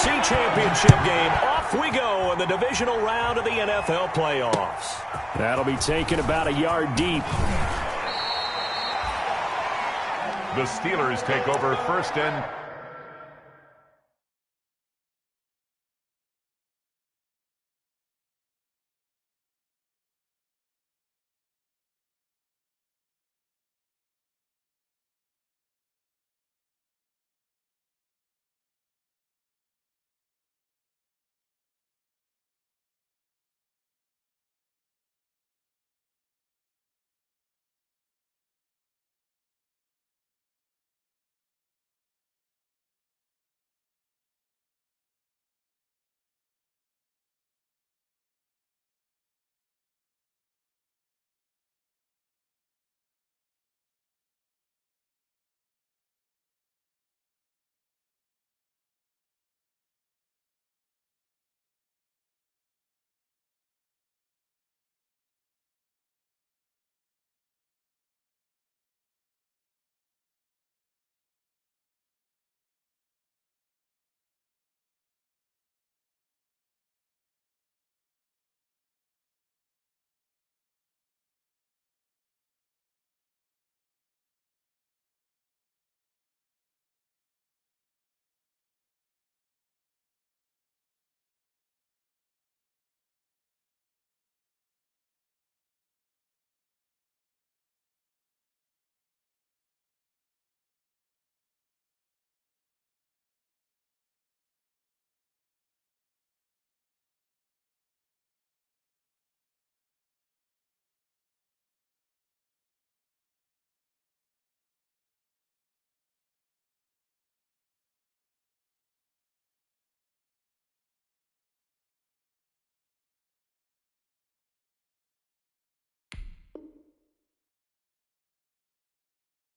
AFC Championship game. Off we go in the divisional round of the NFL playoffs. That'll be taken about a yard deep. The Steelers take over first and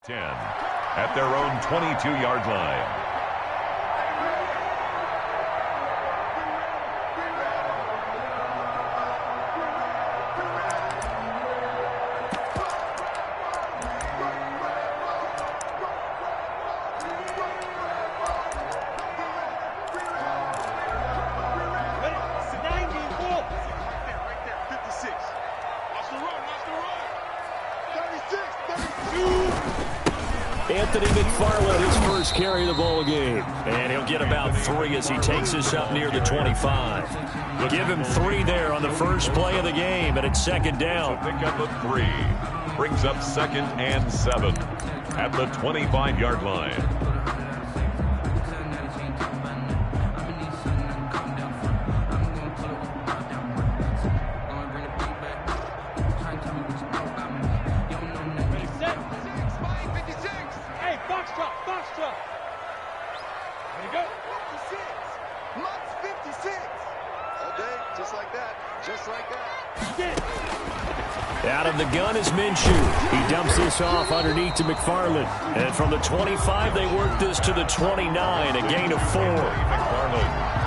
at their own 22-yard line. Anthony McFarland, his first carry of the ball game. And he'll get about 3 as he takes us up near the 25. Give him 3 there on the first play of the game, and it's second down. So pick up a 3. Brings up 2nd and 7 at the 25-yard line. Out of the gun is Minshew. He dumps this off underneath to McFarland. And from the 25, they work this to the 29, a gain of 4.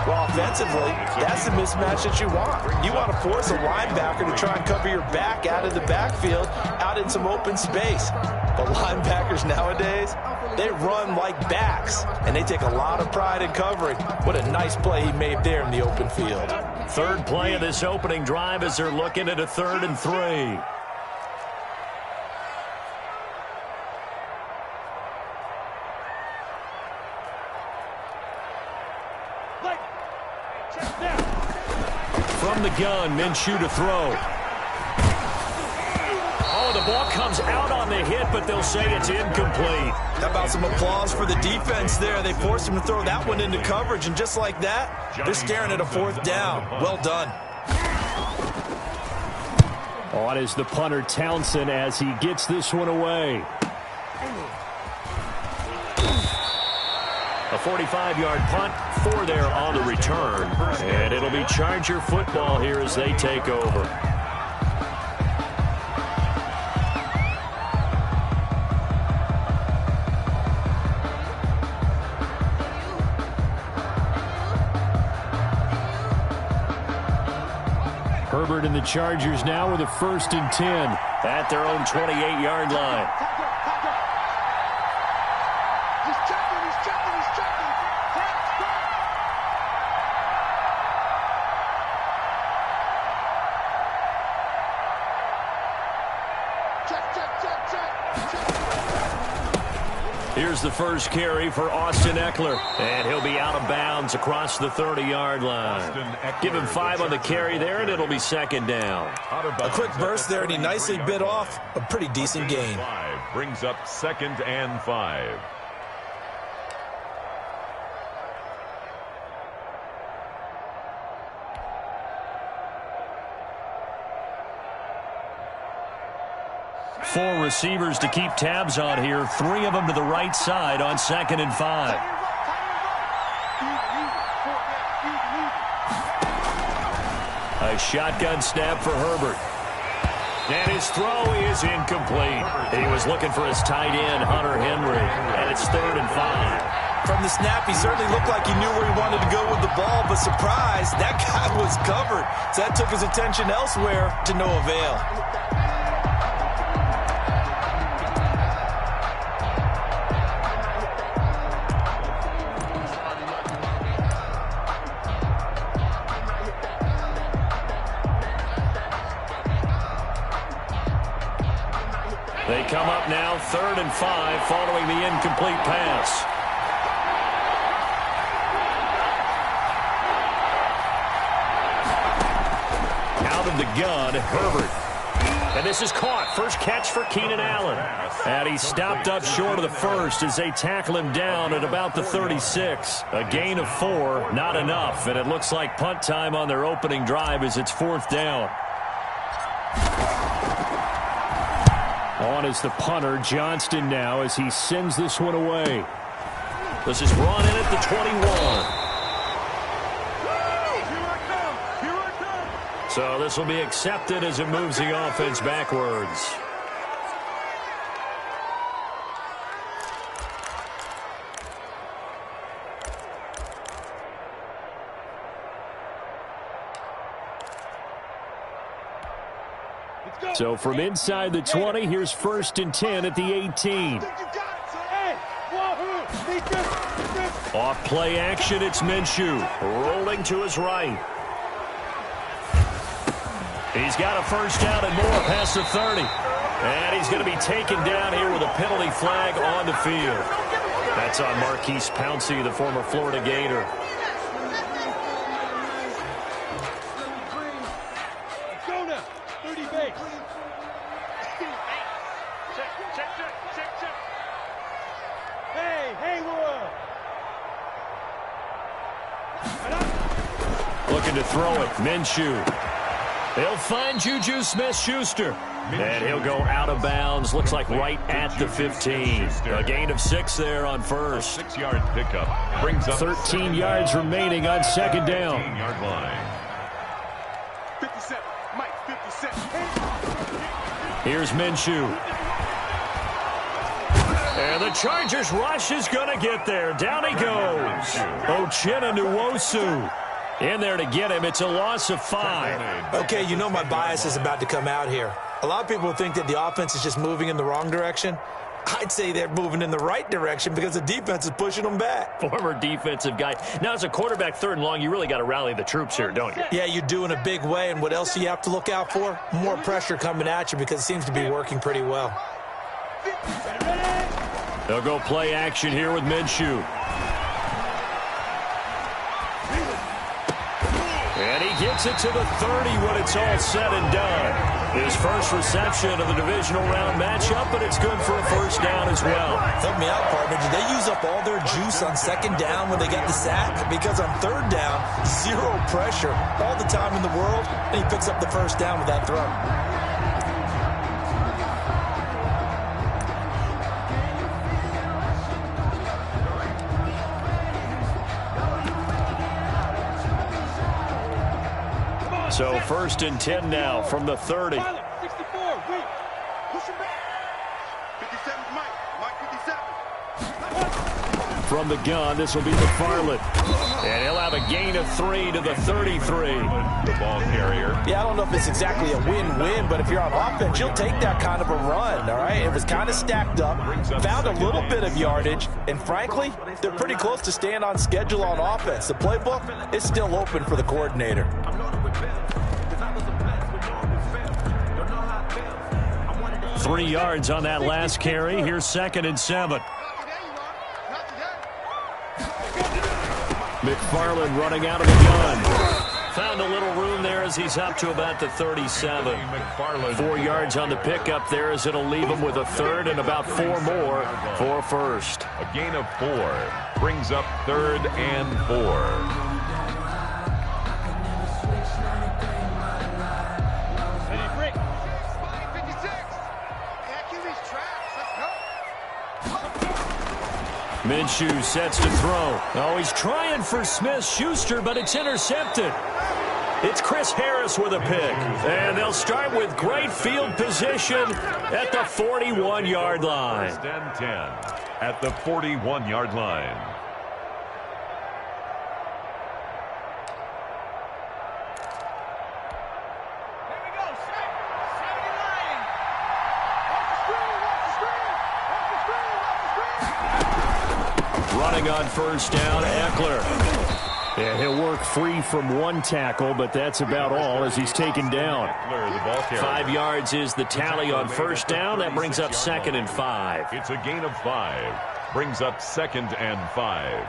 Well, offensively, that's the mismatch that you want. You want to force a linebacker to try and cover your back out of the backfield, out in some open space. But linebackers nowadays, they run like backs, and they take a lot of pride in covering. What a nice play he made there in the open field. Third play of this opening drive as they're looking at a 3rd and 3. From the gun, Minshew to throw. Oh, the ball comes out on the hit, but they'll say it's incomplete. How about some applause for the defense there? They forced him to throw that one into coverage, and just like that, they're staring at a 4th down. Well done. On is the punter Townsend as he gets this one away. A 45-yard punt, 4 there on the return. And it'll be Charger football here as they take over. Herbert and the Chargers now with a 1st and 10 at their own 28-yard line. Here's the first carry for Austin Eckler. And he'll be out of bounds across the 30-yard line. Give him 5 on the carry there, and it'll be second down. A quick burst there, and he nicely bit off a pretty decent gain. Brings up 2nd and 5. Four receivers to keep tabs on here. 3 of them to the right side on 2nd and 5. A shotgun snap for Herbert. And his throw is incomplete. He was looking for his tight end, Hunter Henry. And it's 3rd and 5. From the snap, he certainly looked like he knew where he wanted to go with the ball, but surprise, that guy was covered. So that took his attention elsewhere to no avail. They come up now 3rd and 5 following the incomplete pass. Out of the gun, Herbert. And this is caught. First catch for Keenan Allen. And he stopped up short of the first as they tackle him down at about the 36. A gain of 4, not enough. And it looks like punt time on their opening drive as it's 4th down. On is the punter, Johnston now, as he sends this one away. This is run in at the 21. So this will be accepted as it moves the offense backwards. So from inside the 20, here's 1st and 10 at the 18. Off play action, it's Minshew. Rolling to his right. He's got a first down and more past the 30. And he's going to be taken down here with a penalty flag on the field. That's on Marquise Pouncey, the former Florida Gator. Looking to throw it, Minshew. He'll find Juju Smith-Schuster. And he'll go out of bounds. Looks like right at the 15. A gain of 6 there on first. 6-yard pickup. Brings up 13 yards remaining on 2nd down. 15-yard line. 57. Mike, 57. Here's Minshew. And the Chargers rush is going to get there. Down he goes. Uchenna Nwosu in there to get him. It's a loss of 5. Okay, you know my bias is about to come out here. A lot of people think that the offense is just moving in the wrong direction. I'd say they're moving in the right direction because the defense is pushing them back. Former defensive guy. Now, as a quarterback 3rd and long, you really got to rally the troops here, don't you? Yeah, you do in a big way. And what else do you have to look out for? More pressure coming at you because it seems to be working pretty well. They'll go play action here with Minshew. And he gets it to the 30 when it's all said and done. His first reception of the divisional round matchup, but it's good for a first down as well. Help me out, partner. Did they use up all their juice on 2nd down when they got the sack? Because on 3rd down, 0 pressure all the time in the world, and he picks up the first down with that throw. So 1st and 10 now from the 30. 64, wait. Push him back. 57, Mike, 57. From the gun, this will be McFarland. And he'll have a gain of 3 to the 33. The ball carrier. Yeah, I don't know if it's exactly a win-win, but if you're on offense, you'll take that kind of a run, all right? It was kind of stacked up, found a little bit of yardage, and frankly, they're pretty close to staying on schedule on offense. The playbook is still open for the coordinator. 3 yards on that last carry. Here's 2nd and 7. McFarland running out of the gun. Found a little room there as he's up to about the 37. 4 yards on the pickup there as it'll leave him with a third and about 4 more for first. A gain of 4 brings up 3rd and 4. Minshew sets to throw. Oh, he's trying for Smith-Schuster, but it's intercepted. It's Chris Harris with a pick. And they'll start with great field position at the 41-yard line. 10 at the 41-yard line. Running on first down, Eckler. Yeah, he'll work free from 1 tackle, but that's about all as he's taken down. 5 yards is the tally on first down. That brings up 2nd and 5. It's a gain of 5. Brings up 2nd and 5.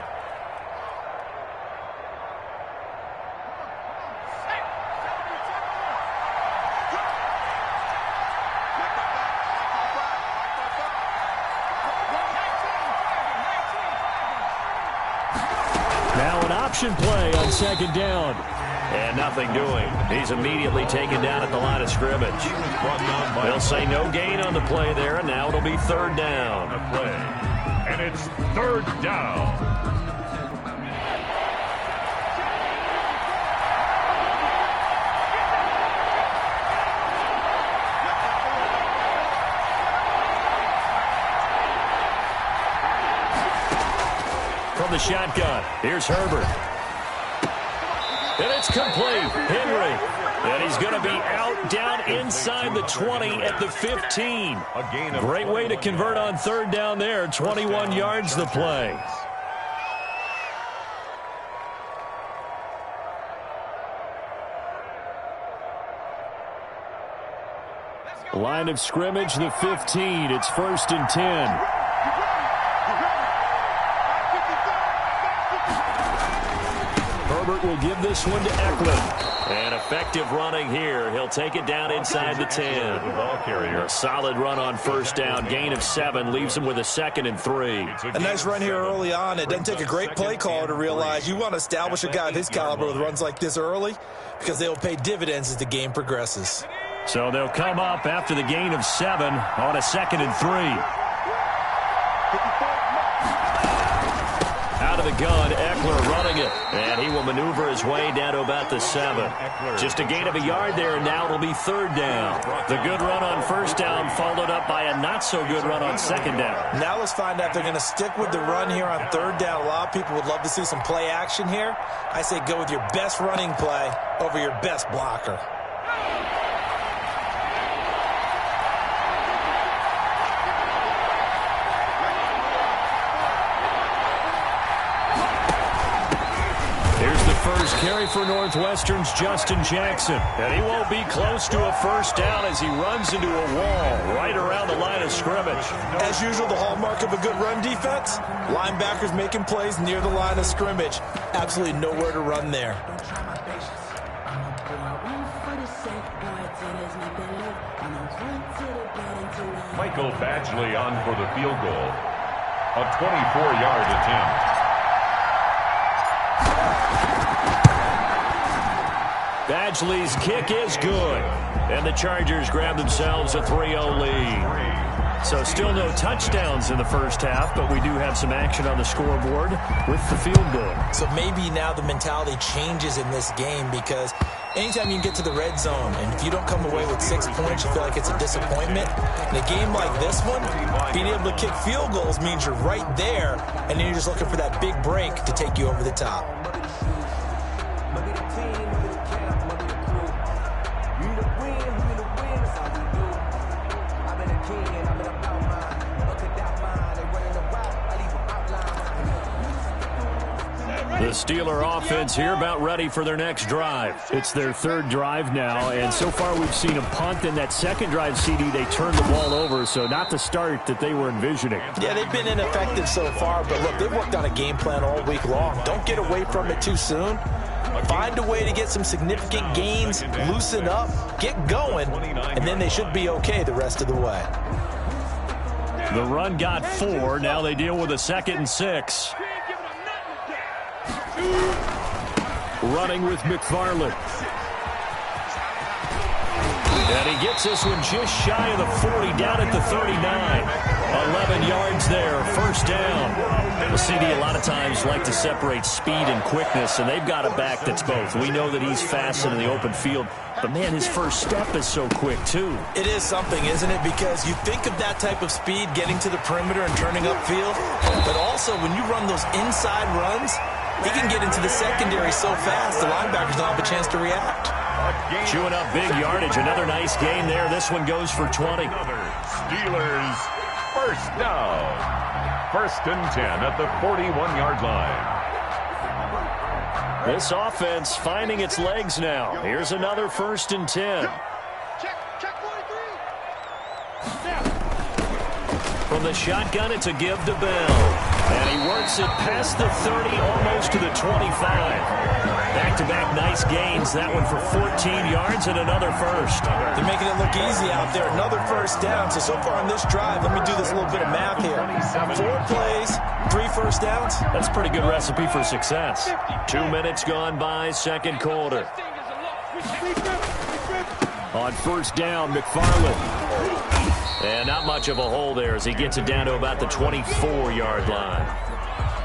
Option play on 2nd down. And nothing doing. He's immediately taken down at the line of scrimmage. They'll say no gain on the play there, and now it'll be 3rd down. And it's 3rd down. From the shotgun, here's Herbert. And it's complete. Henry. And he's going to be out down inside the 20 at the 15. Great way to convert on 3rd down there. 21 yards the play. Line of scrimmage, the 15. It's 1st and 10. Herbert will give this one to Eckler. And effective running here. He'll take it down inside the 10. A solid run on first down. Gain of 7 leaves him with a 2nd and 3. A nice run here early on. It doesn't take a great play caller to realize you want to establish a guy of his caliber with runs like this early because they will pay dividends as the game progresses. So they'll come up after the gain of 7 on a 2nd and 3. Out of the gun, Eckler running it. And he will maneuver his way down to about the 7. Just a gain of a yard there, and now it'll be 3rd down. The good run on first down followed up by a not-so-good run on 2nd down. Now let's find out if they're going to stick with the run here on 3rd down. A lot of people would love to see some play action here. I say go with your best running play over your best blocker. First carry for Northwestern's Justin Jackson. And he won't be close to a first down as he runs into a wall right around the line of scrimmage. As usual, the hallmark of a good run defense, linebackers making plays near the line of scrimmage. Absolutely nowhere to run there. Michael Badgley on for the field goal. A 24-yard attempt. Badgley's kick is good. And the Chargers grab themselves a 3-0 lead. So still no touchdowns in the first half, but we do have some action on the scoreboard with the field goal. So maybe now the mentality changes in this game because anytime you get to the red zone and if you don't come away with 6 points, you feel like it's a disappointment. In a game like this one, being able to kick field goals means you're right there, and then you're just looking for that big break to take you over the top. Steeler offense here about ready for their next drive. It's their third drive now, and so far we've seen a punt. In that second drive, CD, they turned the ball over, so not the start that they were envisioning. Yeah, they've been ineffective so far, but look, they've worked on a game plan all week long. Don't get away from it too soon. Find a way to get some significant gains, loosen up, get going, and then they should be okay the rest of the way. The run got 4. Now they deal with a 2nd and 6. Running with McFarland. And he gets this one just shy of the 40, down at the 39. 11 yards there, first down. The CD a lot of times like to separate speed and quickness, and they've got a back that's both. We know that he's fast in the open field, but, man, his first step is so quick, too. It is something, isn't it? Because you think of that type of speed getting to the perimeter and turning upfield, but also when you run those inside runs, he can get into the secondary so fast the linebackers don't have a chance to react. Chewing up big yardage. Another nice gain there. This one goes for 20. Steelers first down. 1st and 10 at the 41-yard line. This offense finding its legs now. Here's another 1st and 10. Check 43. From the shotgun, it's a give to Bell. And he works it past the 30, almost to the 25. Back-to-back nice gains. That one for 14 yards and another first. They're making it look easy out there. Another first down. So far on this drive, let me do this little bit of math here. 4 plays, 3 first downs. That's a pretty good recipe for success. 2 minutes gone by, second quarter. On first down, McFarland. And not much of a hole there as he gets it down to about the 24-yard line.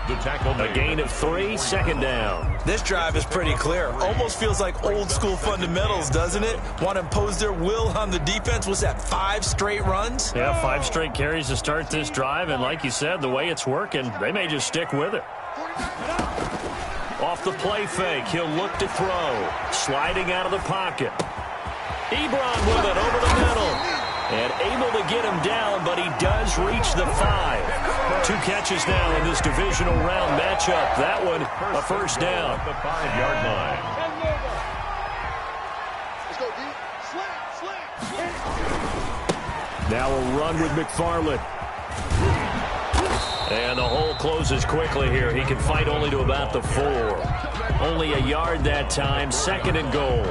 The tackle A gain of 3, second down. This drive is pretty clear. Almost feels like old school fundamentals, doesn't it? Want to impose their will on the defense. Was that 5 straight runs? Yeah, 5 straight carries to start this drive, and like you said, the way it's working, they may just stick with it. Off the play fake, he'll look to throw. Sliding out of the pocket. Ebron with it over the middle. And able to get him down, but he does reach the 5. 2 catches now in this divisional round matchup. That one, a first down. The 5-yard line. Let's go, D. Slant. Now a run with McFarland. And the hole closes quickly here. He can fight only to about the 4. Only a yard that time, 2nd and goal.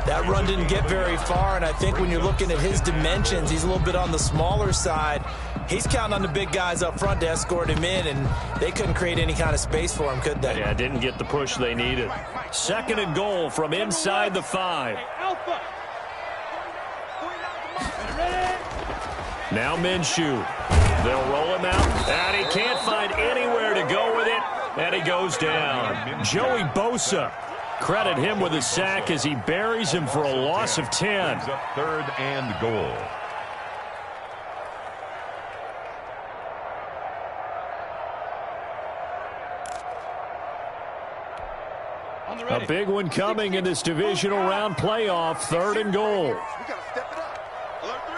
That run didn't get very far, and I think when you're looking at his dimensions, he's a little bit on the smaller side. He's counting on the big guys up front to escort him in, and they couldn't create any kind of space for him, could they? Yeah, didn't get the push they needed. 2nd and goal from inside the 5. Now Minshew. They'll roll him out, and he can't find anywhere to go with it, and he goes down. Joey Bosa. Credit him with a sack as he buries him for a loss of 10. 3rd and goal. A big one coming in this divisional round playoff. 3rd and goal. We got to step it up. Alert 3.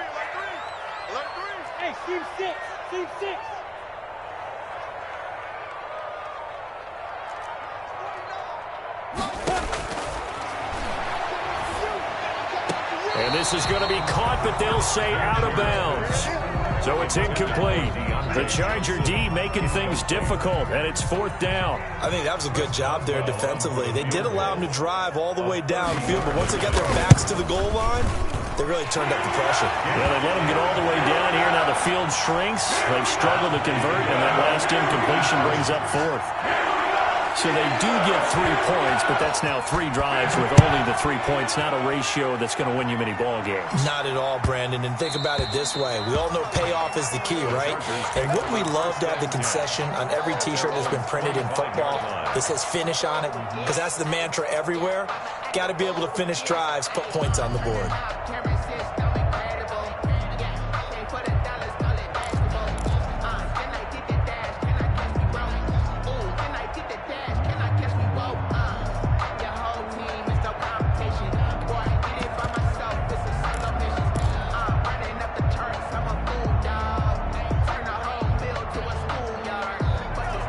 Hey, Team 6. Team 6. And this is going to be caught, but they'll say out of bounds. So it's incomplete. The Charger D making things difficult, and it's 4th down. I think that was a good job there defensively. They did allow him to drive all the way downfield, but once they got their backs to the goal line, they really turned up the pressure. Yeah, they let him get all the way down here. Now the field shrinks. They've struggled to convert, and that last incompletion brings up 4th. So they do get 3 points, but that's now 3 drives with only the 3 points, not a ratio that's going to win you many ball games. Not at all, Brandon. And think about it this way. We all know payoff is the key, right? And wouldn't we love to have the concession on every T-shirt that's been printed in football that says finish on it? Because that's the mantra everywhere. Got to be able to finish drives, put points on the board.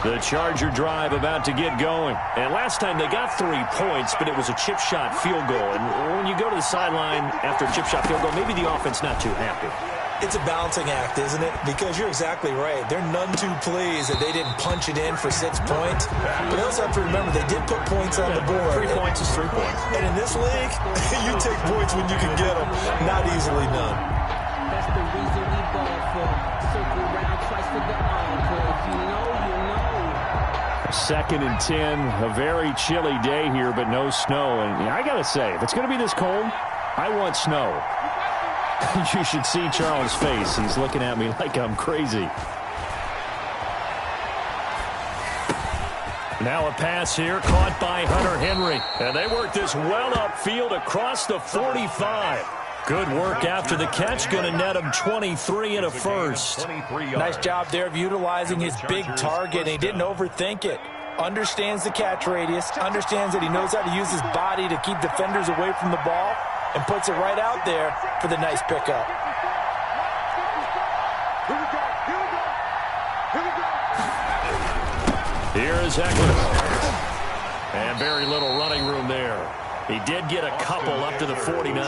The Charger drive about to get going. And last time they got 3 points, but it was a chip shot field goal. And when you go to the sideline after a chip shot field goal, maybe the offense not too happy. It's a balancing act, isn't it? Because you're exactly right. They're none too pleased that they didn't punch it in for 6 points. But they also have to remember they did put points on the board. 3 points is 3 points. And in this league, you take points when you can get them. Not easily done. That's the reason we ball for. Circle round twice for the encore. If you know, you know. 2nd and 10. A very chilly day here, but no snow. And I got to say, if it's going to be this cold, I want snow. You should see Charles' face. He's looking at me like I'm crazy. Now a pass here, caught by Hunter Henry. And they work this well upfield across the 45. Good work after the catch. Going to net him 23 and a first. Nice job there of utilizing his big target. He didn't overthink it. Understands the catch radius. Understands that he knows how to use his body to keep defenders away from the ball. And puts it right out there for the nice pickup. Here is Eckler. And very little running room there. He did get a couple up to the 49.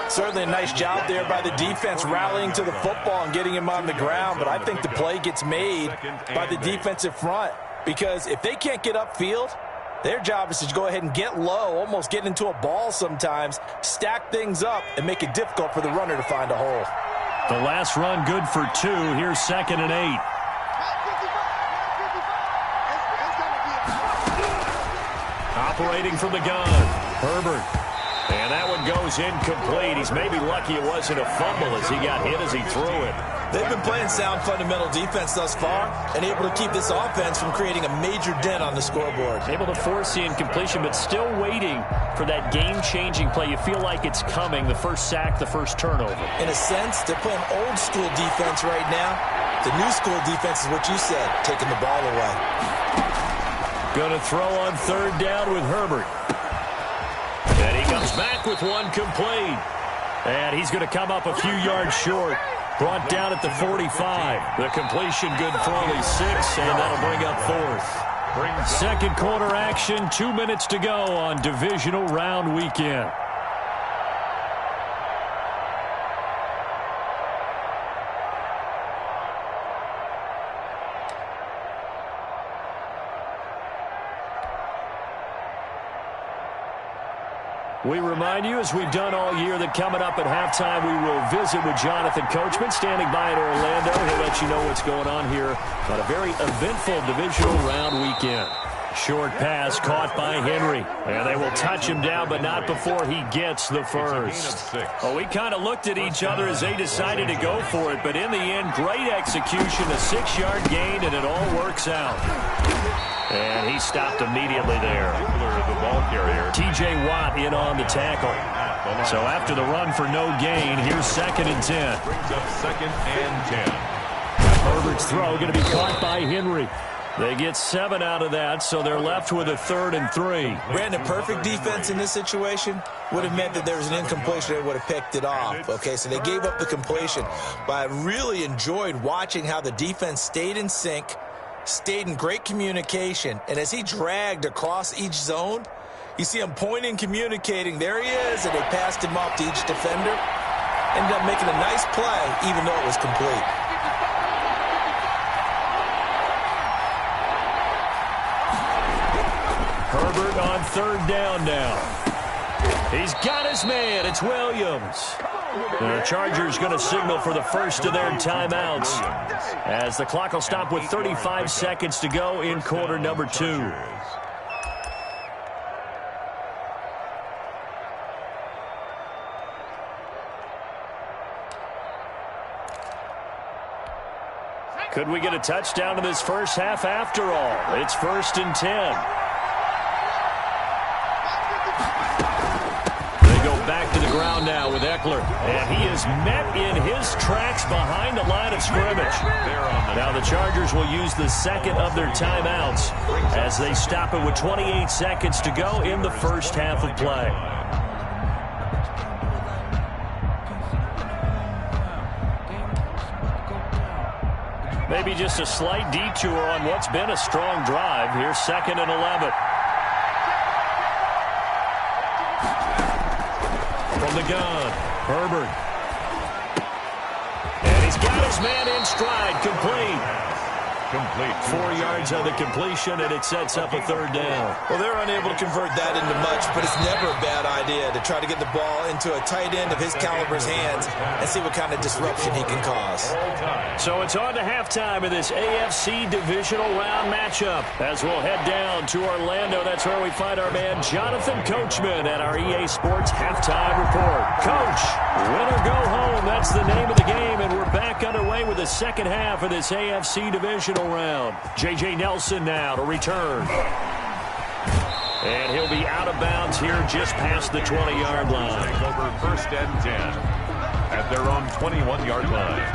Certainly a nice job there by the defense rallying to the football and getting him on the ground. But I think the play gets made by the defensive front. Because if they can't get upfield, their job is to go ahead and get low, almost get into a ball sometimes, stack things up, and make it difficult for the runner to find a hole. The last run good for 2. Here's 2nd and 8. Operating from the gun, Herbert. And that one goes incomplete. He's maybe lucky it wasn't a fumble as he got hit as he threw it. They've been playing sound fundamental defense thus far and able to keep this offense from creating a major dent on the scoreboard. Able to force the incompletion, but still waiting for that game-changing play. You feel like it's coming, the first sack, the first turnover. In a sense, they're playing old-school defense right now. The new-school defense is what you said, taking the ball away. Going to throw on 3rd down with Herbert. And he comes back with one complete. And he's going to come up a few yards short. Brought down at the 45. The completion good for only 6, and that'll bring up 4th. Second quarter action, 2 minutes to go on Divisional Round Weekend. We remind you, as we've done all year, that coming up at halftime, we will visit with Jonathan Coachman, standing by in Orlando. He'll let you know what's going on here on a very eventful Divisional Round weekend. Short pass caught by Henry. And they will touch him down, but not before he gets the first. Well, we kind of looked at each other as they decided to go for it, but in the end, great execution, a 6-yard gain, and it all works out. And he stopped immediately there. T.J. Watt in on the tackle. So after the run for no gain, here's 2nd and 10. Brings up 2nd and 10. Herbert's throw going to be caught by Henry. They get 7 out of that, so they're left with a 3rd and 3. Brandon, perfect defense in this situation would have meant that there was an incompletion. They would have picked it off. Okay, so they gave up the completion. But I really enjoyed watching how the defense stayed in sync, stayed in great communication, and as he dragged across each zone, you see him pointing, communicating. There he is, and they passed him off to each defender. Ended up making a nice play, even though it was complete. Herbert on 3rd down now. He's got his man. It's Williams. The Chargers going to signal for the first of their timeouts as the clock will stop with 35 seconds to go in quarter number 2. Could we get a touchdown in this first half after all? It's 1st and 10. Back to the ground now with Eckler. And he is met in his tracks behind the line of scrimmage. Now the Chargers will use the 2nd of their timeouts as they stop it with 28 seconds to go in the first half of play. Maybe just a slight detour on what's been a strong drive. Here's 2nd and 11. From the gun, Herbert. And he's got his man in stride, complete. 4 yards on the completion, and it sets up a 3rd down. Well, they're unable to convert that into much, but it's never a bad idea to try to get the ball into a tight end of his caliber's hands and see what kind of disruption he can cause. So it's on to halftime of this AFC Divisional Round matchup. As we'll head down to Orlando, that's where we find our man Jonathan Coachman at our EA Sports Halftime Report. Coach, win or go home, that's the name of the game, and we're back underway with the second half of this AFC Divisional round. J.J. Nelson now to return. And he'll be out of bounds here just past the 20-yard line. Over 1st and 10 at their own 21-yard line.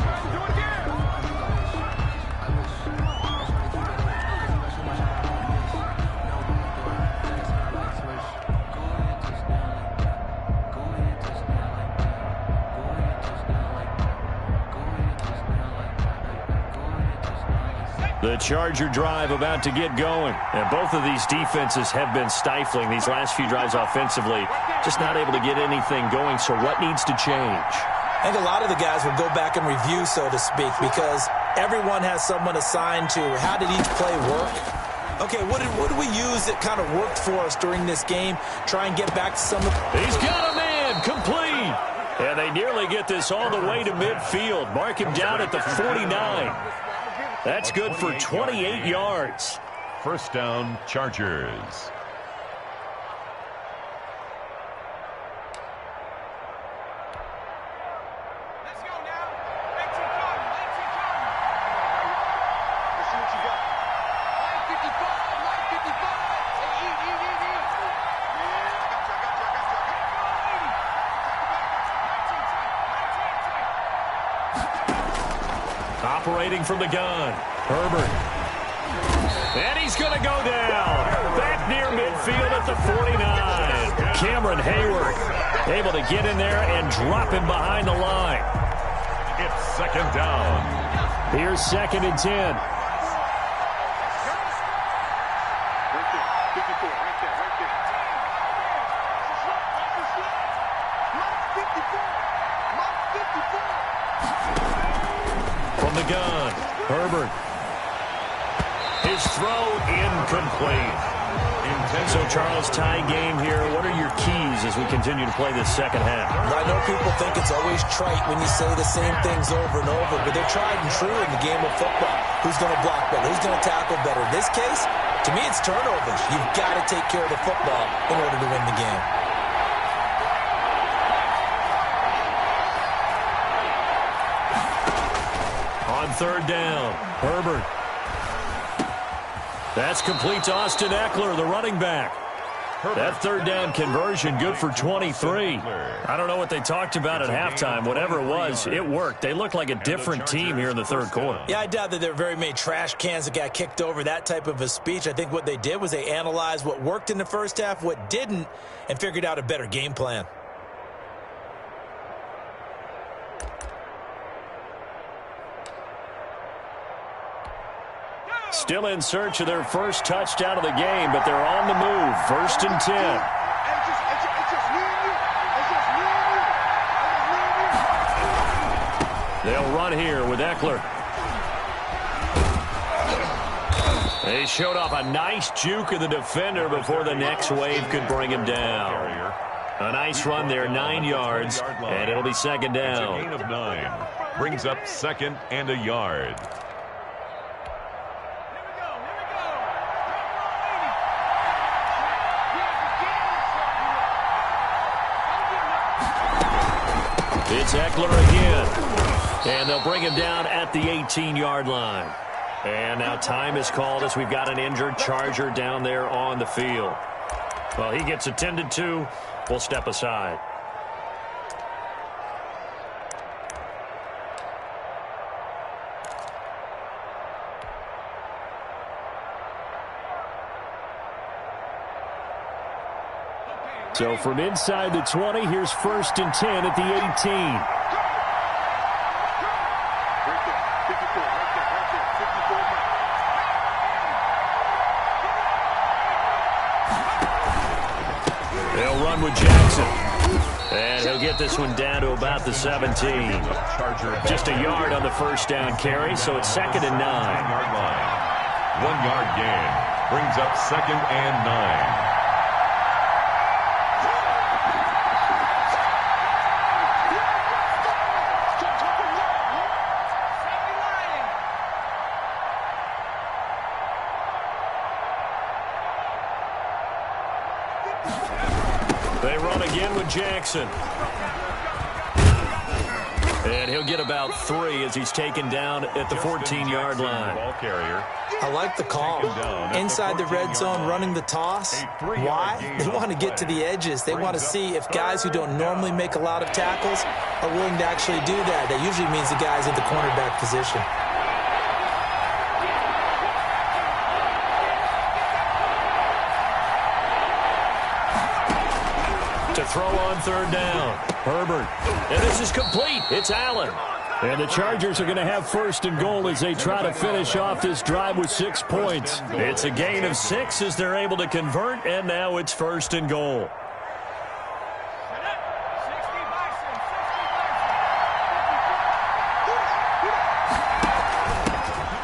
The Charger drive about to get going. And both of these defenses have been stifling these last few drives offensively. Just not able to get anything going. So what needs to change? I think a lot of the guys will go back and review, so to speak, because everyone has someone assigned to how did each play work. Okay, what did we use that kind of worked for us during this game? Try and get back to some of... He's got a man, complete. And they nearly get this all the way to midfield. Mark him down at the 49. That's good for 28 yards. 1st down, Chargers. Let's go now. Let's see what you got. Line 55, line 55. Hey, eat. Yeah, I got you. Operating from the gun, Herbert. And he's going to go down. Back near midfield at the 49. Cameron Hayward able to get in there and drop him behind the line. It's 2nd down. Here's 2nd and 10. Right there. 54, right there. Mark 54. From the gun, Herbert. His throw incomplete. So, Charles, tie game here. What are your keys as we continue to play this second half? I know people think it's always trite when you say the same things over and over, but they're tried and true in the game of football. Who's going to block better? Who's going to tackle better? In this case, to me, it's turnovers. You've got to take care of the football in order to win the game. On 3rd down, Herbert. That's complete to Austin Eckler, the running back. That 3rd down conversion good for 23. I don't know what they talked about at halftime. Whatever it was, it worked. They looked like a different team here in the 3rd quarter. Yeah, I doubt that there were very many trash cans that got kicked over, that type of a speech. I think what they did was they analyzed what worked in the first half, what didn't, and figured out a better game plan. Still in search of their first touchdown of the game, but they're on the move. 1st and 10. They'll run here with Eckler. They showed off a nice juke of the defender before the next wave could bring him down. A nice run there, 9 yards, and it'll be 2nd down. It's a gain of 9. Brings up 2nd and a yard. It's Eckler again. And they'll bring him down at the 18-yard line. And now time is called as we've got an injured Charger down there on the field. Well, he gets attended to. We'll step aside. So from inside the 20, here's 1st and 10 at the 18. one with Jackson. And he'll get this one down to about the 17. Just a yard on the first down carry, so it's 2nd and 9. 1 yard gain brings up 2nd and 9. They run again with Jackson. And he'll get about 3 as he's taken down at the 14-yard line. Ball carrier. I like the call. Inside the red zone, running the toss. Why? They want to get to the edges. They want to see if guys who don't normally make a lot of tackles are willing to actually do that. That usually means the guys at the cornerback position. To throw on 3rd down. Herbert. And this is complete. It's Allen. And the Chargers are going to have 1st and goal as they try to finish off this drive with 6 points. It's a gain of 6 as they're able to convert, and now it's 1st and goal.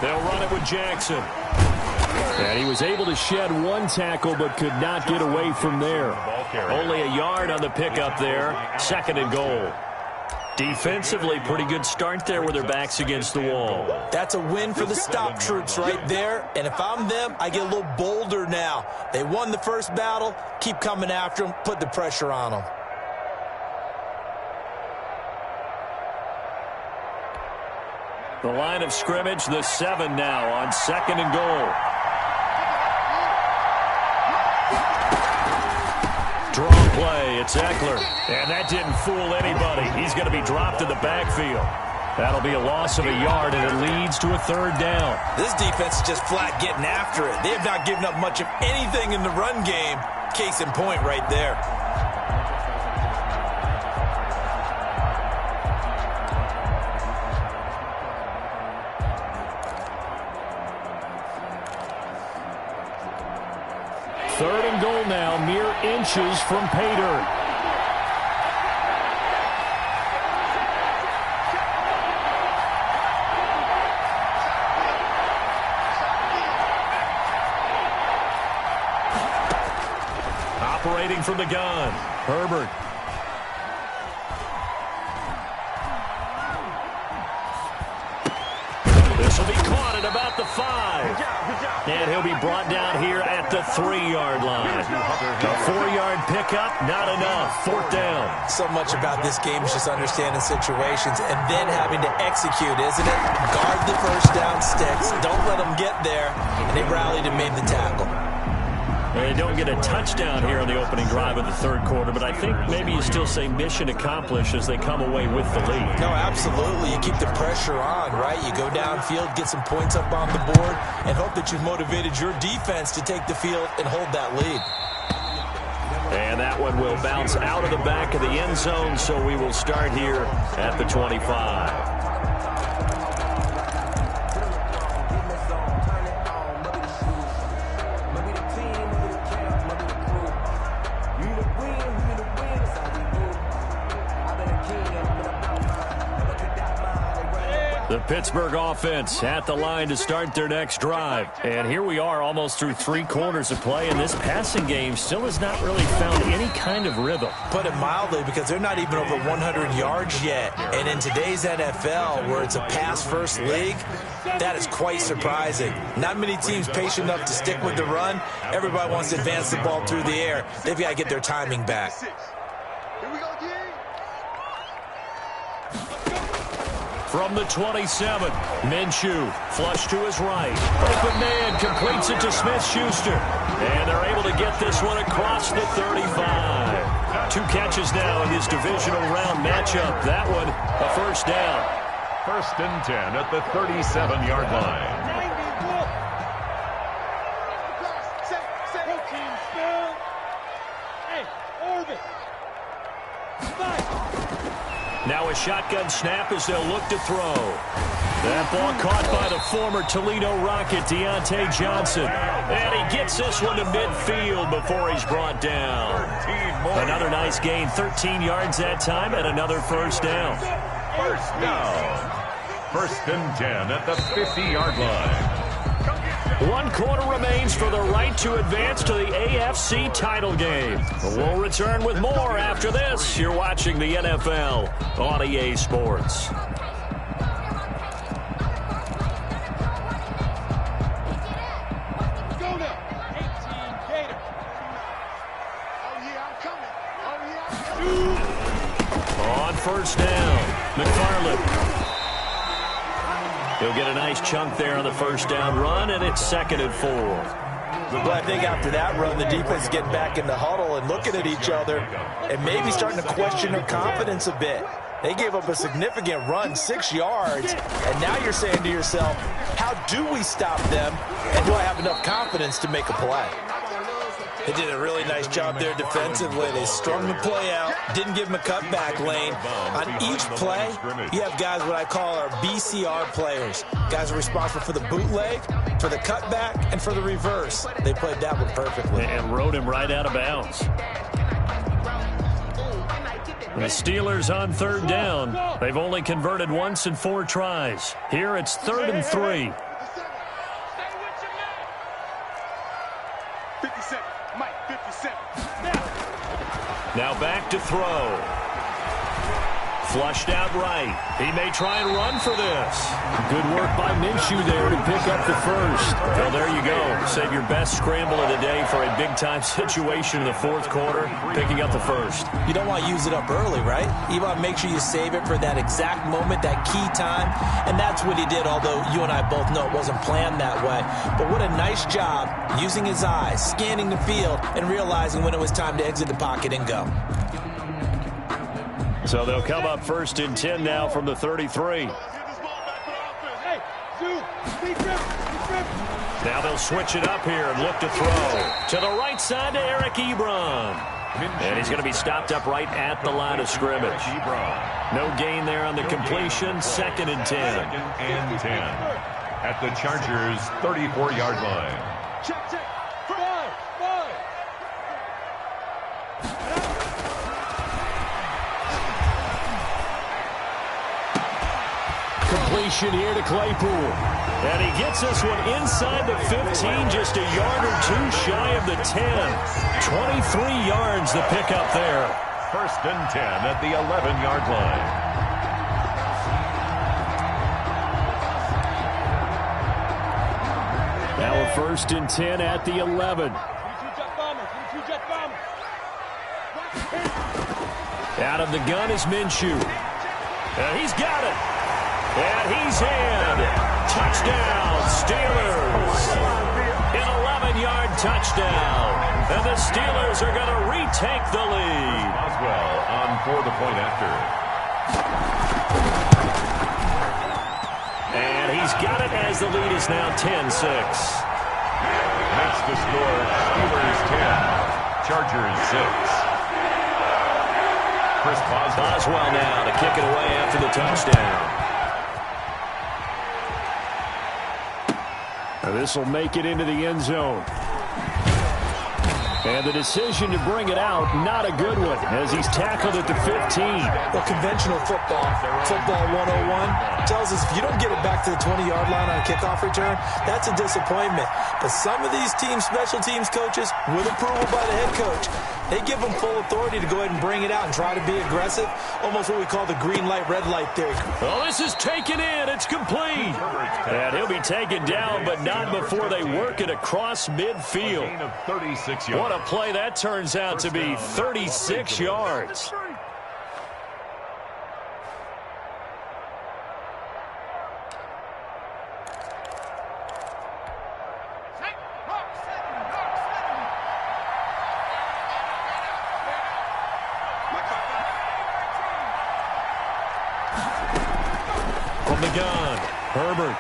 They'll run it with Jackson. And he was able to shed 1 tackle but could not get away from there. Only a yard on the pickup there. 2nd and goal. Defensively, pretty good start there with their backs against the wall. That's a win for the stop troops right there. And if I'm them, I get a little bolder now. They won the first battle. Keep coming after them. Put the pressure on them. The line of scrimmage, the 7 now on 2nd and goal. Draw play, it's Eckler. And that didn't fool anybody. He's going to be dropped in the backfield. That'll be a loss of a yard, and it leads to a 3rd down. This defense is just flat getting after it. They have not given up much of anything in the run game. Case in point right there. Third and goal now, mere inches from pay dirt. Operating from the gun, Herbert. This will be caught at about the 5. And he'll be brought down here at the 3-yard line. A 4-yard pickup, not enough. 4th down. So much about this game is just understanding situations and then having to execute, isn't it? Guard the first down sticks. Don't let them get there. And they rallied and made the tackle. They don't get a touchdown here on the opening drive of the 3rd quarter, but I think maybe you still say mission accomplished as they come away with the lead. No, absolutely. You keep the pressure on, right? You go downfield, get some points up on the board, and hope that you've motivated your defense to take the field and hold that lead. And that one will bounce out of the back of the end zone, so we will start here at the 25. The Pittsburgh offense at the line to start their next drive. And here we are almost through 3 quarters of play, and this passing game still has not really found any kind of rhythm. Put it mildly, because they're not even over 100 yards yet. And in today's NFL, where it's a pass-first league, that is quite surprising. Not many teams patient enough to stick with the run. Everybody wants to advance the ball through the air. They've got to get their timing back. From the 27, Minshew, flush to his right. Open man completes it to Smith-Schuster. And they're able to get this one across the 35. 2 catches now in this divisional round matchup. That one, a 1st down. 1st and 10 at the 37-yard line. Now a shotgun snap as they'll look to throw. That ball caught by the former Toledo Rocket, Deontay Johnson. And he gets this one to midfield before he's brought down. Another nice gain, 13 yards that time, and another first down. First down. 1st and 10 at the 50-yard line. 1 quarter remains for the right to advance to the AFC title game. We'll return with more after this. You're watching the NFL on EA Sports. On first down, McFarland. He'll get a nice chunk there on the first down run, and it's 2nd and 4. Well, I think after that run, the defense getting back in the huddle and looking at each other and maybe starting to question their confidence a bit. They gave up a significant run, 6 yards, and now you're saying to yourself, how do we stop them, and do I have enough confidence to make a play? They did a really nice job there defensively. They strung the play out, didn't give them a cutback lane. On each play, you have guys what I call our BCR players. Guys are responsible for the bootleg, for the cutback, and for the reverse. They played that one perfectly. And rode him right out of bounds. The Steelers on 3rd down. They've only converted once in 4 tries. Here it's 3rd and 3. Now back to throw. Flushed out right. He may try and run for this. Good work by Minshew there to pick up the first. Well, there you go. Save your best scramble of the day for a big-time situation in the 4th quarter, picking up the first. You don't want to use it up early, right? You want to make sure you save it for that exact moment, that key time, and that's what he did, although you and I both know it wasn't planned that way. But what a nice job using his eyes, scanning the field, and realizing when it was time to exit the pocket and go. So they'll come up 1st and 10 now from the 33. Now they'll switch it up here and look to throw. To the right side to Eric Ebron. And he's going to be stopped up right at the line of scrimmage. No gain there on the completion. 2nd and 10. 2nd and 10 at the Chargers' 34-yard line. Completion here to Claypool. And he gets this one inside the 15, just a yard or 2 shy of the 10. 23 yards the pickup there. 1st and 10 at the 11-yard line. Now a 1st and 10 at the 11. Out of the gun is Minshew. He's got it. And he's in. Touchdown, Steelers. An 11-yard touchdown. And the Steelers are going to retake the lead. Boswell on for the point after. And he's got it as the lead is now 10-6. Makes the score Steelers 10, Chargers 6. Chris Boswell now to kick it away after the touchdown. This will make it into the end zone. And the decision to bring it out, not a good one, as he's tackled at the 15. Well, conventional football 101, tells us if you don't get it back to the 20-yard line on a kickoff return, that's a disappointment. But some of these teams, special teams coaches, with approval by the head coach, they give them full authority to go ahead and bring it out and try to be aggressive, almost what we call the green light, red light theory. Well, this is taken in. It's complete. And he'll be taken down, but not before they work it across midfield. What a play that turns out to be, 36 yards. From the gun, Herbert.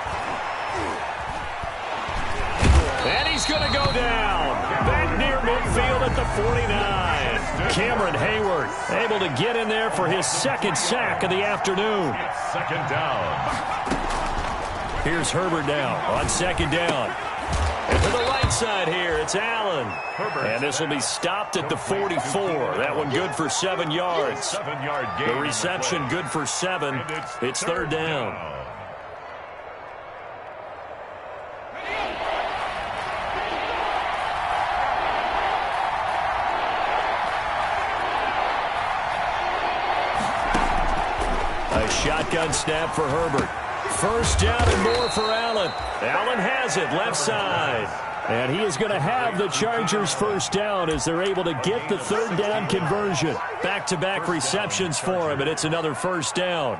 And he's going to go down. Back near midfield at the 49. Cameron Hayward able to get in there for his 2nd sack of the afternoon. 2nd down. Here's Herbert now on 2nd down. And To the right side here, it's Allen. And this will be stopped at the 44. That one good for 7 yards. 7-yard gain. The reception good for 7. It's third down. A shotgun snap for Herbert. First down and more for Allen. Allen has it, left side. And he is going to have the Chargers first down as they're able to get the third down conversion. Back-to-back receptions for him, and it's another first down.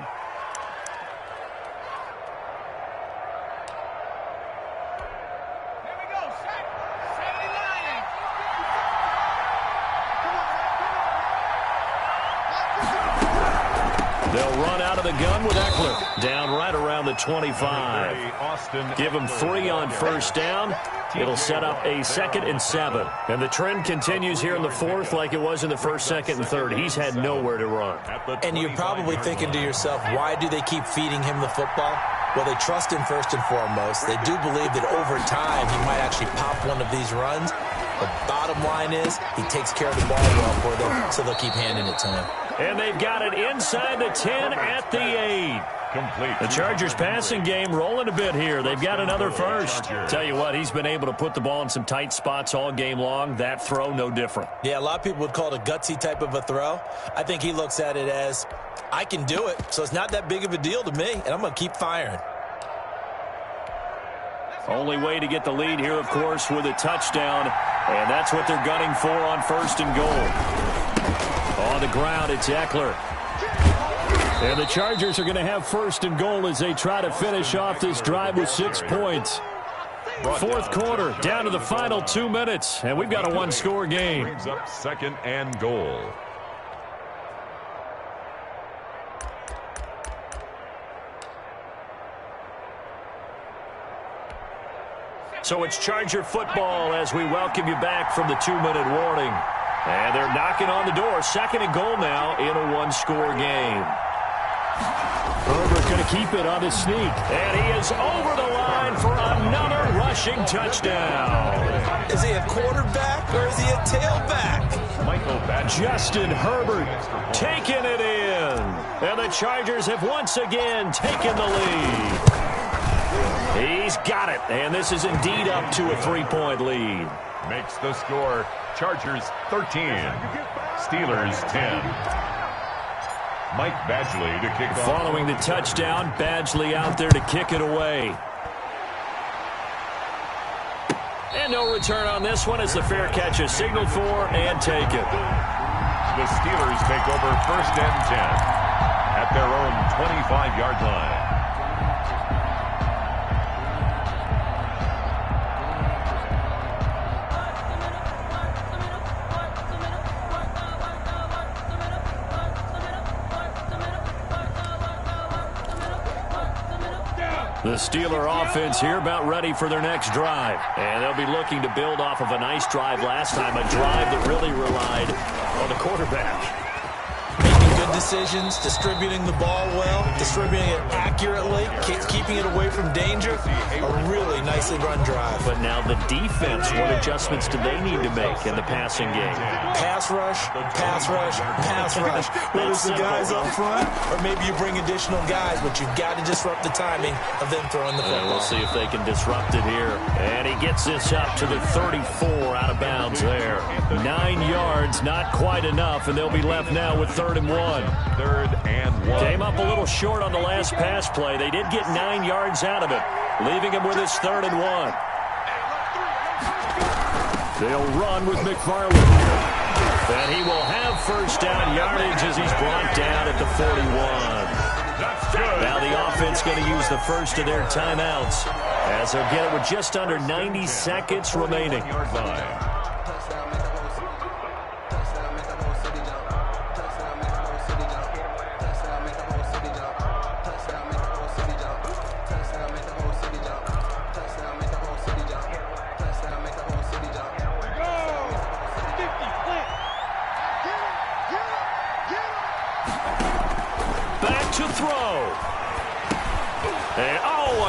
They'll run out of the gun with Eckler. Down right around the 25. Give him 3 on first down. It'll set up a 2nd and 7. And the trend continues here in the 4th like it was in the 1st, 2nd, and 3rd. He's had nowhere to run. And you're probably thinking to yourself, why do they keep feeding him the football? Well, they trust him first and foremost. They do believe that over time he might actually pop one of these runs. The bottom line is he takes care of the ball well for them, so they'll keep handing it to him. And they've got it inside the 10 at the 8. Complete. The Chargers passing game rolling a bit here. They've got another first. Tell you what, he's been able to put the ball in some tight spots all game long. That throw, no different. Yeah, a lot of people would call it a gutsy type of a throw. I think he looks at it as, I can do it, so it's not that big of a deal to me, and I'm going to keep firing. Only way to get the lead here, of course, with a touchdown. And that's what they're gunning for on 1st and goal. On the ground, it's Eckler. And the Chargers are going to have 1st and goal as they try to finish off this drive with 6 points. 4th quarter, down to the final 2 minutes, and we've got a one-score game. Brings up 2nd and goal. So it's Charger football as we welcome you back from the 2-minute warning. And they're knocking on the door. 2nd and goal now in a one-score game. Herbert going to keep it on his sneak. And he is over the line for another rushing touchdown. Is he a quarterback or is he a tailback? Justin Herbert taking it in. And the Chargers have once again taken the lead. He's got it. And this is indeed up to a 3-point lead. Makes the score Chargers 13, Steelers 10. Mike Badgley to kick off. Following the touchdown, Badgley out there to kick it away. And no return on this one as the fair catch is signaled for and taken. The Steelers take over 1st and 10 at their own 25-yard line. The Steeler offense here about ready for their next drive. And they'll be looking to build off of a nice drive last time, a drive that really relied on the quarterback. Making good decisions, distributing the ball well, distributing it accurately, keeping it away from danger. A really nicely run drive. But now the defense, what adjustments do they need to make in the passing game? Pass rush, pass rush, pass rush. Whether it's the guys up front or maybe you bring additional guys, but you've got to disrupt the timing of them throwing the football. And we'll see if they can disrupt it here. And he gets this up to the 34 out of bounds there. 9 yards, not quite enough, and they'll be left now with 3rd and 1. 3rd and 1. Came up a little short on the last pass play. They did get 9 yards out of it, leaving him with his 3rd and 1. They'll run with McFarland. And he will have first down yardage as he's brought down at the 41. Now the offense going to use the first of their timeouts as they'll get it with just under 90 seconds remaining.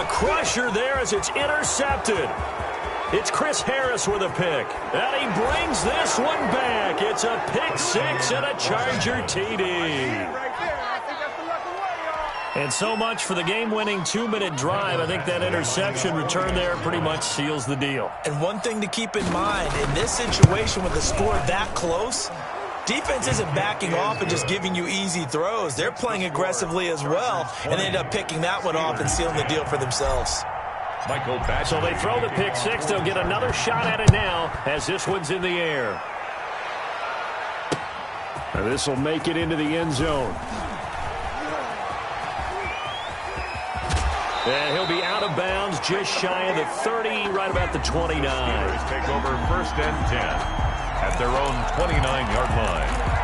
Crusher there as it's intercepted. It's Chris Harris with a pick. And he brings this one back. It's a pick six and a Charger TD. And so much for the game-winning 2-minute drive. I think that interception return there pretty much seals the deal. And one thing to keep in mind, in this situation with the score that close, defense isn't backing off and just giving you easy throws. They're playing aggressively as well, and they end up picking that one off and sealing the deal for themselves. So they throw the pick six. They'll get another shot at it now as this one's in the air. And this will make it into the end zone. And he'll be out of bounds just shy of the 30, right about the 29. Steelers take over 1st and 10 at their own 29-yard line.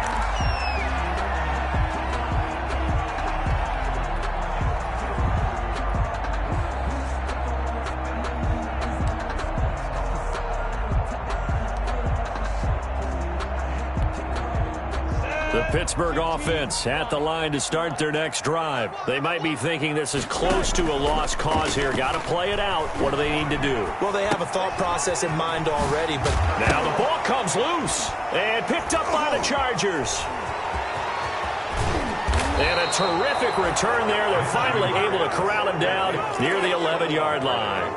The Pittsburgh offense at the line to start their next drive. They might be thinking this is close to a lost cause here. Got to play it out. What do they need to do? Well, they have a thought process in mind already, but now the ball comes loose and picked up by the Chargers. And a terrific return there. They're finally able to corral him down near the 11-yard line.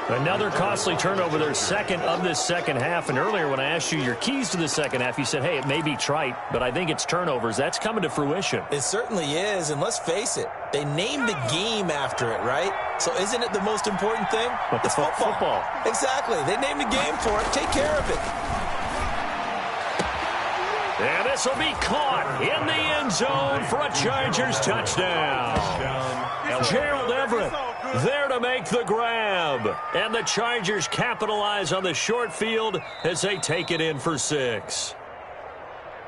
Another costly turnover, their second of this second half. And earlier when I asked you your keys to the second half, you said, hey, it may be trite, but I think it's turnovers. That's coming to fruition. It certainly is, and let's face it, they named the game after it, right? So isn't it the most important thing? It's football. Exactly. They named the game for it. Take care of it. And this will be caught in the end zone for a Chargers touchdown. Gerald Everett there to make the grab. And the Chargers capitalize on the short field as they take it in for 6.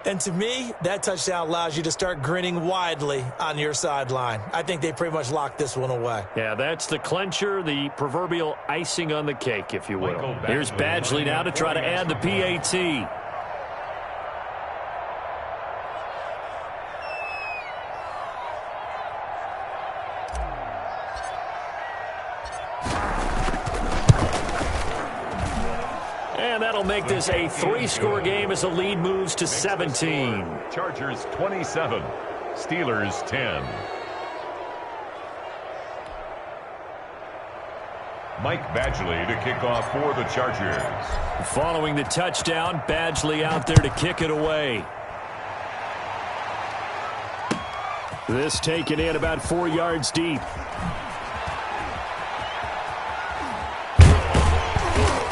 And to me, that touchdown allows you to start grinning widely on your sideline. I think they pretty much locked this one away. Yeah, that's the clincher, the proverbial icing on the cake, if you will. Here's Badgley now to try to add the PAT. And that'll make this a 3-score game as the lead moves to 17. Chargers 27, Steelers 10. Mike Badgley to kick off for the Chargers. Following the touchdown, Badgley out there to kick it away. This taken in about 4 yards deep.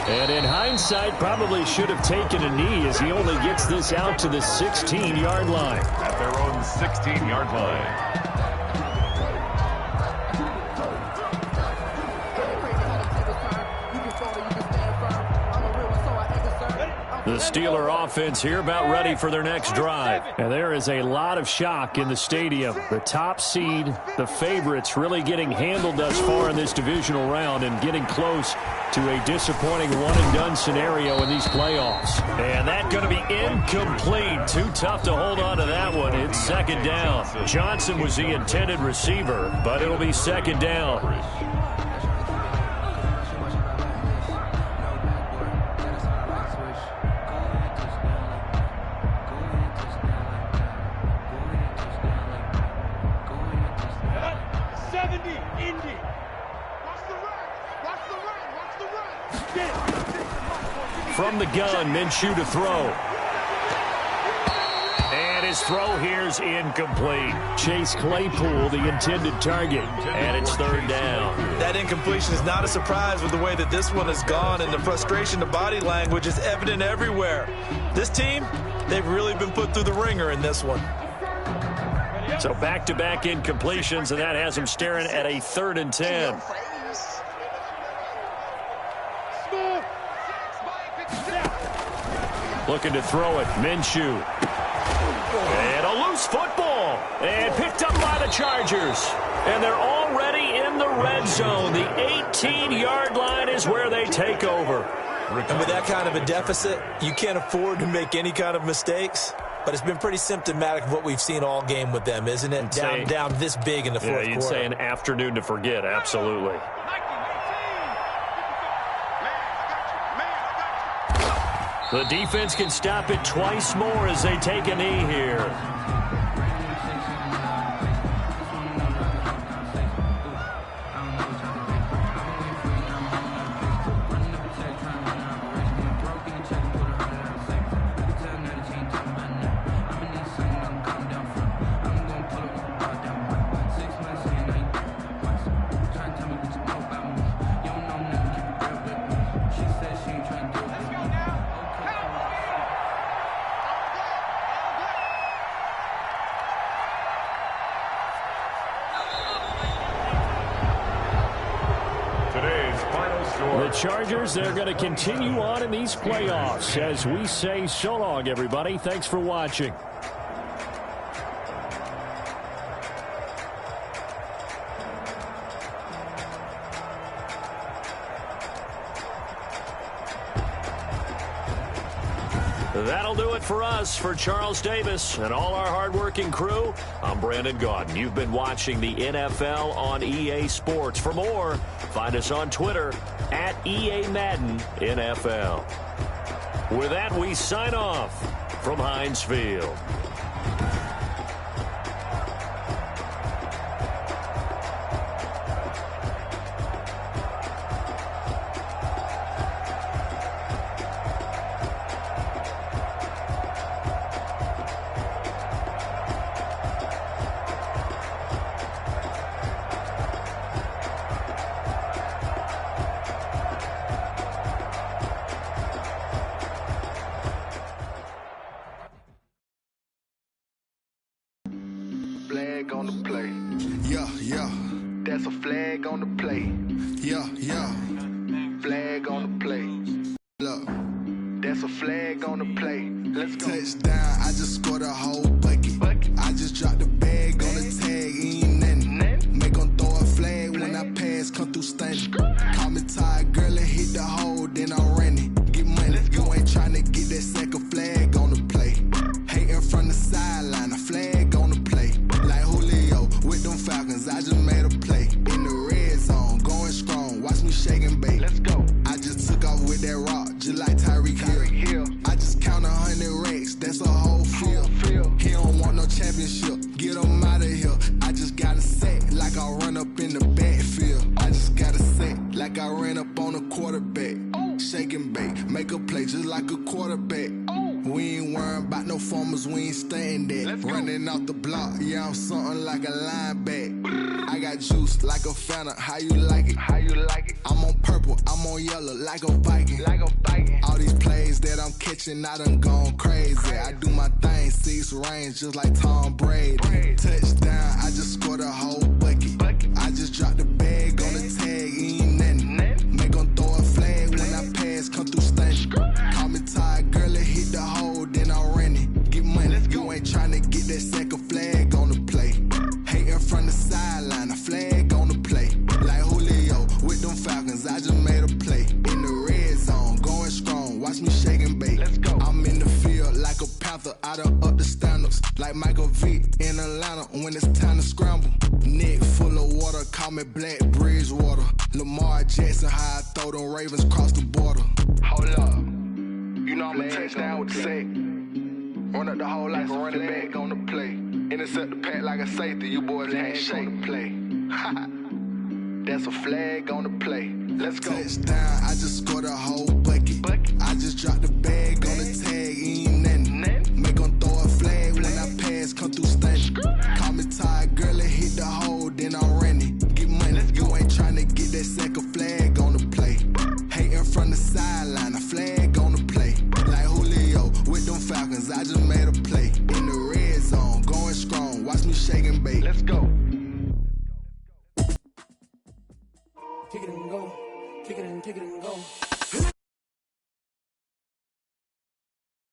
And in hindsight, probably should have taken a knee as he only gets this out to the 16-yard line. At their own 16-yard line. The Steeler offense here about ready for their next drive. And there is a lot of shock in the stadium. The top seed, the favorites, really getting handled thus far in this divisional round and getting close to a disappointing one-and-done scenario in these playoffs. And that going to be incomplete. Too tough to hold on to that one. It's second down. Johnson was the intended receiver, but it'll be second down. From the gun, Minshew to throw. And his throw here's incomplete. Chase Claypool, the intended target. And it's third down. That incompletion is not a surprise with the way that this one has gone, and the frustration, the body language is evident everywhere. This team, they've really been put through the ringer in this one. So back-to-back incompletions, and that has him staring at a 3rd and 10. Looking to throw it, Minshew. And a loose football. And picked up by the Chargers. And they're already in the red zone. The 18-yard line is where they take over. And with that kind of a deficit, you can't afford to make any kind of mistakes. But it's been pretty symptomatic of what we've seen all game with them, isn't it? Down this big in the fourth quarter. You'd say an afternoon to forget, absolutely. The defense can stop it twice more as they take a knee here. The Chargers, they're going to continue on in these playoffs as we say so long, everybody. Thanks for watching. That'll do it for us. For Charles Davis and all our hardworking crew, I'm Brandon Gaudin. You've been watching the NFL on EA Sports. For more, find us on Twitter at EA Madden NFL. With that, we sign off from Heinz Field. Flag on the play. Yeah, yeah. That's a flag on the play. Yeah, yeah. Flag on the play. Look, that's a flag on the play. Let's go. Touchdown, I just scored a whole bucket. I just dropped the bag on the tag, ain't nothing. Make them throw a flag when I pass, come through stunning. Call me tired, girl, and hit the hole, then I'm running. Get money, you ain't trying to get that second flag on the play. Hating from the sideline, a flag on the play. Like Julio with them Falcons, I just made a play. In the red zone, going strong, watch me shake and bake. Let's go. I just took off with that rock, just like Tyreek Hill. I just count 100 racks, that's a whole field. He don't want no championship, get him out of here. I just got a set, like I run up in the backfield. I just got a set, like I ran up on a quarterback. Shake and bake, make a play just like a quarterback. We ain't worrying about no formers, we ain't staying there. Running off the block, yeah, I'm something like a linebacker. I got juice like a Fanta, how you like it? How you like it? I'm on purple, I'm on yellow, like a Viking. Like a Viking. All these plays that I'm catching, I done gone crazy. I do my thing, 6 range, just like Tom Brady. Touchdown, I just scored a whole bucket. I just dropped the bag on the tag, ain't nothing. Make them throw a flag when I pass, come through stunning. Call me tired, girl, and hit the hole, then I'm running. Get money, you ain't trying to get that second flag on the play. Hating from the sideline, a flag on the play. Like Julio with them Falcons, I just made a play. In the red zone, going strong, watch me shake and bake. Let's go. I'm in the field like a Panther, I done up the standards. Like Michael Vick in Atlanta when it's time to scramble. Neck full of water, call me Black Bridgewater. Lamar Jackson, how I throw them Ravens across the border. Hold up, you know I'm a touchdown with the sack. Run up the hole like a running back on the play. Intercept the pack like a safety, you boys ain't shake. Play. That's a flag on the play. Let's go. Touchdown, I just scored a whole bucket. I just dropped the bag on the tag, ain't nothing. Make them throw a flag when I pass, come through stunning. Call me tired, girl, and hit the hole, then I'm running. Get money, you ain't trying to get that second flag on the play. Hating from the sideline, a flag on the play. Like Julio with them Falcons, I just made a play. In the red zone, going strong, watch me shake and bake. Let's go. Kick it and go. Kick it and go.